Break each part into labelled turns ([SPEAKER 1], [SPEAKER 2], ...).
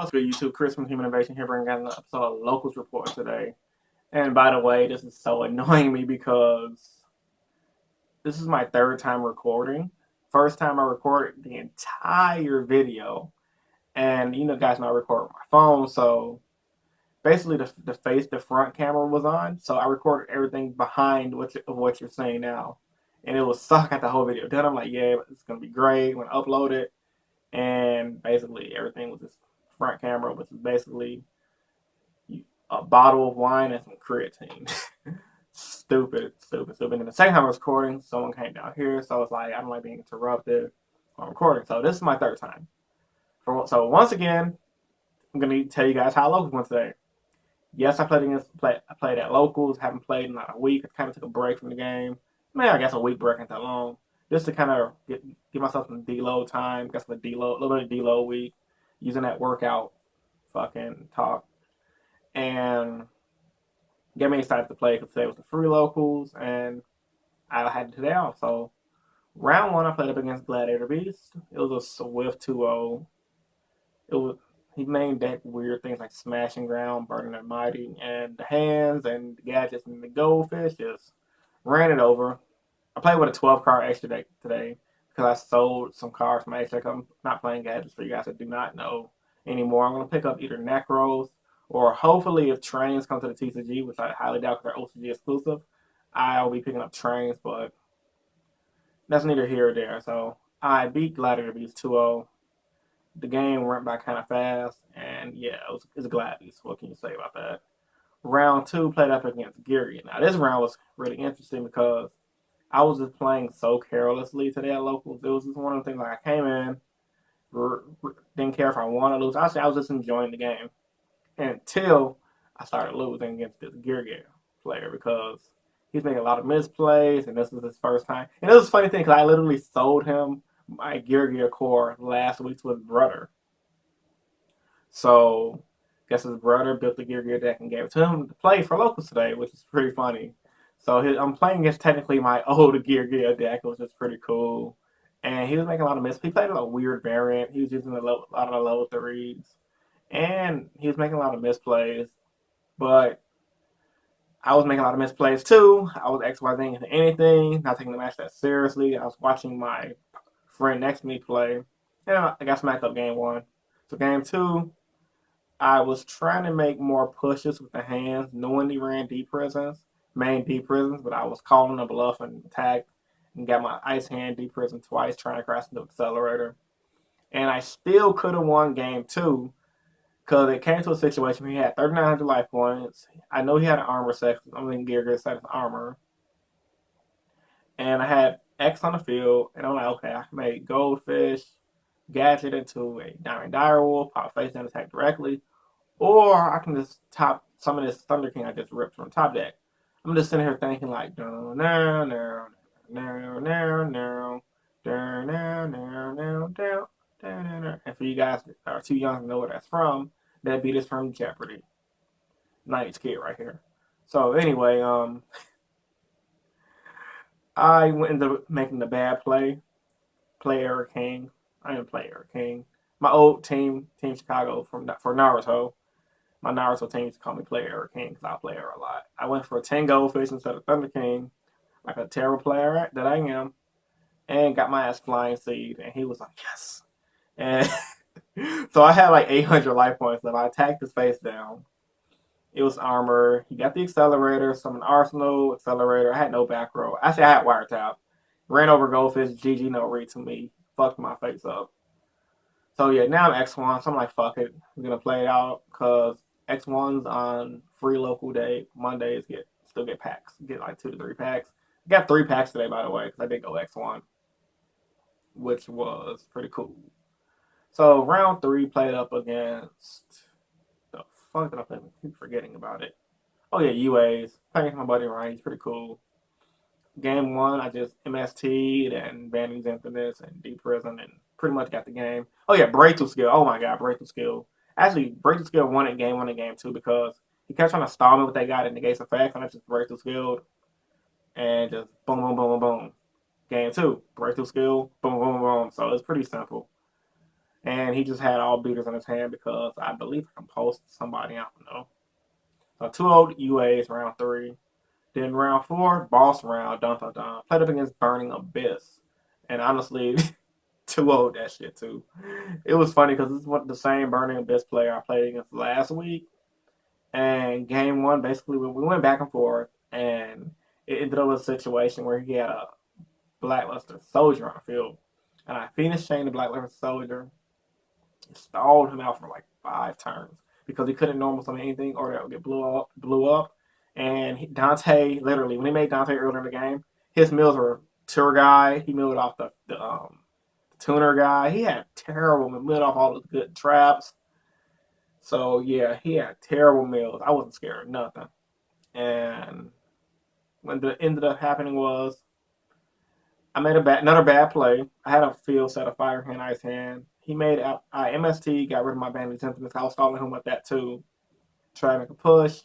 [SPEAKER 1] What's good, YouTube? Chris from Human Invasion here, bringing an episode of Locals Report today. And by the way, this is so annoying me because this is my third time recording. First time I recorded the entire video, and guys know I record with my phone, so basically the front camera was on, so I recorded everything behind what you're seeing now, and it was suck at the whole video. Then I'm like, yeah, it's gonna be great when I upload it, and basically everything was just front camera, which is basically a bottle of wine and some creatine. Stupid, stupid, stupid. And the second time I was recording, someone came down here, so it's like I don't like being interrupted while recording. So this is my third time. So once again, I'm gonna tell you guys how locals went today. Yes, I played at locals. Haven't played in like a week. I kind of took a break from the game. Man, I guess a week break ain't that long. Just to kind of give myself some deload time. Got some deload, a little bit of deload week, using that workout fucking talk, and get me excited to play because today was the free locals, and I had today off. So round one, I played up against Gladiator Beast. It was a swift 2-0. It was he main deck weird things like Smashing Ground, Burning and Mighty, and the hands and the gadgets and the goldfish just ran it over. I played with a 12 card extra deck today because I sold some cards from my extra deck. I'm not playing gadgets for you guys that do not know anymore. I'm going to pick up either Necros or hopefully if trains come to the TCG, which I highly doubt because they're OCG exclusive, I'll be picking up trains, but that's neither here or there. So I beat Gladiator Beast 2-0. The game went by kind of fast, and yeah, it's Glad Beast. What can you say about that? Round two played up against Geary. Now this round was really interesting because I was just playing so carelessly today at locals. It was just one of the things like I came in, didn't care if I won or lose. I was just enjoying the game until I started losing against this Geary player because he's making a lot of misplays, and this was his first time. And it was a funny thing because I literally sold him my Gear core last week to his brother. So I guess his brother built the Gear deck and gave it to him to play for locals today, which is pretty funny. So I'm playing against technically my old Gear deck, which is pretty cool. And he was making a lot of misplays. He played a weird variant. He was using a lot of the level threes, and he was making a lot of misplays. But I was making a lot of misplays too. I was XYZing into anything, not taking the match that seriously. I was watching my friend next to me play, and I got smacked up game one. So game two, I was trying to make more pushes with the hands, knowing he ran deep prisons, main deep prisons, but I was calling a bluff and attacked and got my ice hand deep prison twice, trying to crash into accelerator. And I still could have won game two because it came to a situation where he had 3,900 life points. I know he had an armor section. I mean, Gear set his armor. And I had X on the field, and I'm like, okay, I can make Goldfish, Gadget into a Diamond Direwolf, pop face and attack directly, or I can just top some of this Thunder King I just ripped from top deck. I'm just sitting here thinking like, no, no, no, no, no, no, no, no, no, no, no. And for you guys that are too young to know where that's from, that beat is from Jeopardy. 90s kid right here. So anyway, I ended up making the bad play Eric King. I didn't play Eric King. My old Team Chicago for Naruto. My Naruto team used to call me Play Eric King because I play her a lot. I went for 10 Goldfish instead of Thunder King, like a terrible player that I am, and got my ass Flying Seed, and he was like, yes. And so I had like 800 life points left. I attacked his face down. It was armor. He got the accelerator, summoned Arsenal, accelerator. I had no back row. Actually, I had wiretap. Ran over Goldfish, GG, no read to me. Fucked my face up. So yeah, now I'm X1, so I'm like, fuck it. I'm gonna play it out because X1s on free local day, Mondays still get packs. Get like 2 to 3 packs. I got 3 packs today, by the way, because I did go X1, which was pretty cool. So round 3 played up against the fuck did I play? I keep forgetting about it. Oh yeah, UAs. Playing with my buddy Ryan, he's pretty cool. Game 1, I just MST'd and Vandy's Infamous and Deep Prison and pretty much got the game. Oh yeah, Breakthrough Skill. Oh my god, Breakthrough Skill. Actually, Breakthrough Skill won at game 1 and game 2 because he kept trying to stall me with that guy that negates effects, and I just Breakthrough Skill and just boom, boom, boom, boom, boom. Game 2, Breakthrough Skill, boom, boom, boom. So it's pretty simple. And he just had all beaters in his hand because I believe I composed somebody, I don't know. So 2-0 UAs round 3. Then round 4, boss round, dun dun dun. Played up against Burning Abyss. And honestly, 2-0 that shit too. It was funny because this is the same Burning Abyss player I played against last week. And game 1, basically, we went back and forth. And it ended up with a situation where he had a Blackluster Soldier on the field. And I finished Shane the Blackluster Soldier. Stalled him out for like 5 turns because he couldn't normal summon anything or that would get blew up. And Dante, literally, when he made Dante earlier in the game, his mills were tour guy. He milled off the tuner guy. He had terrible milled off all the good traps. So yeah, he had terrible mills. I wasn't scared of nothing. And when the ended up happening was I made another bad play. I had a field set of Fire Hand, Ice Hand. He made MST, got rid of my Bandit Sentiments. I was stalling him with that too. Trying to make a push.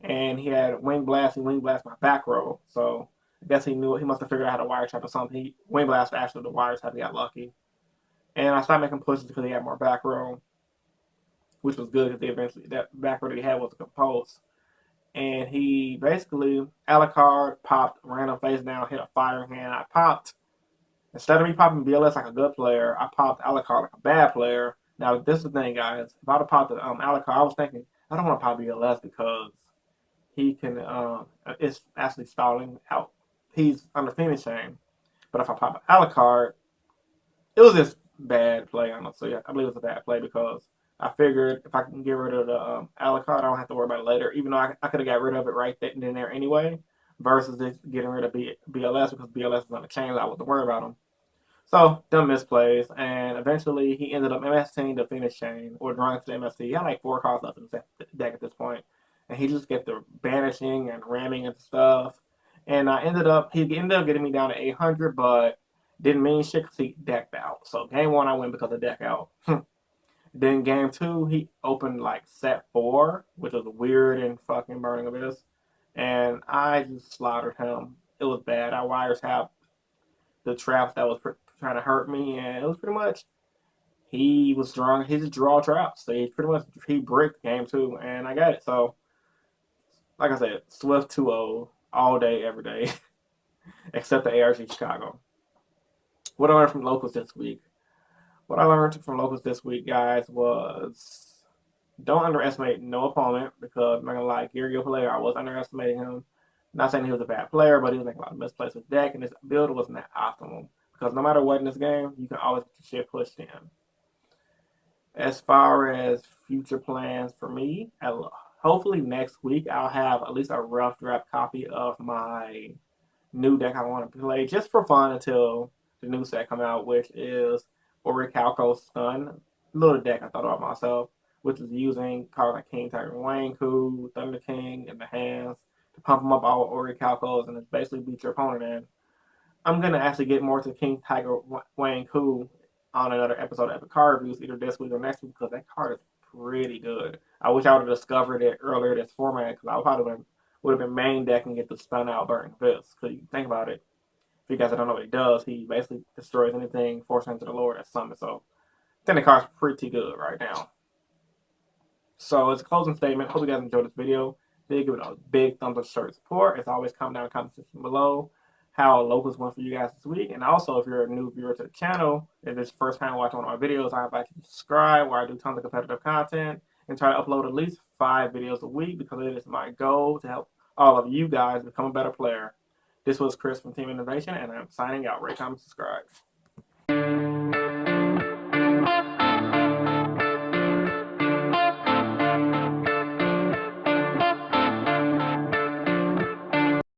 [SPEAKER 1] And he had Wing Blast. He Wing Blast my back row. So I guess he knew it. He must have figured out how to wire trap or something. He Wing Blast after the wires had to get lucky. And I started making pushes because he had more back row, which was good because eventually that back row that he had was a compose. And he basically, Alucard popped random face down, hit a Fire Hand. I popped. Instead of me popping BLS like a good player, I popped Alucard like a bad player. Now, this is the thing, guys. If I'd have popped Alucard, I was thinking, I don't want to pop BLS because he can, it's actually stalling out. He's under finishing. But if I pop Alucard, it was just bad play, honestly. I believe it was a bad play because I figured if I can get rid of the Alucard, I don't have to worry about it later, even though I could have got rid of it right then and there anyway, versus just getting rid of BLS because BLS is on the chain. I wasn't worried about him. So, dumb misplays, and eventually he ended up MSTing the finish chain, or drawing to the MST. He had like 4 cards left in the deck at this point, and he just kept the banishing and ramming and stuff. And he ended up getting me down to 800, but didn't mean shit because he decked out. So, game 1, I win because of deck out. Then game 2, he opened like set 4, which was weird and fucking Burning Abyss, and I just slaughtered him. It was bad. I wire tapped the traps that was trying to hurt me, and it was pretty much he was drawing his draw traps. So he bricked game 2, and I got it. So like I said, Swift 2-0 all day, every day, except the ARG Chicago. What I learned from locals this week. What I learned from locals this week, guys, was don't underestimate no opponent because I'm not gonna lie, Gary player, I was underestimating him. Not saying he was a bad player, but he was making a lot of misplays with deck, and his build wasn't that optimal. Because no matter what in this game, you can always get your shit pushed in. As far as future plans for me, hopefully next week I'll have at least a rough draft copy of my new deck I want to play just for fun until the new set come out, which is Orichalco Stun. Little deck I thought about myself, which is using cards like King Tiger Wanku, Thunder King in the hands to pump them up all Orichalcos and it's basically beat your opponent in. I'm gonna actually get more to King Tiger Wanku on another episode of Epic Card Reviews either this week or next week because that card is pretty good. I wish I would have discovered it earlier this format because I probably would have been main deck and get the stun out Burning Abyss. Because you think about it, if you guys don't know what he does, he basically destroys anything forcing into the lower that's summoned. So I think the card's pretty good right now. So as a closing statement, hope you guys enjoyed this video. Please give it a big thumbs up to show your support. As always, comment down in the comment section below how locals went for you guys this week. And also, if you're a new viewer to the channel, if it's your first time watching one of my videos, I invite you to subscribe where I do tons of competitive content and try to upload at least 5 videos a week because it is my goal to help all of you guys become a better player. This was Chris from Team Innovation, and I'm signing out. Rate, comment, subscribe.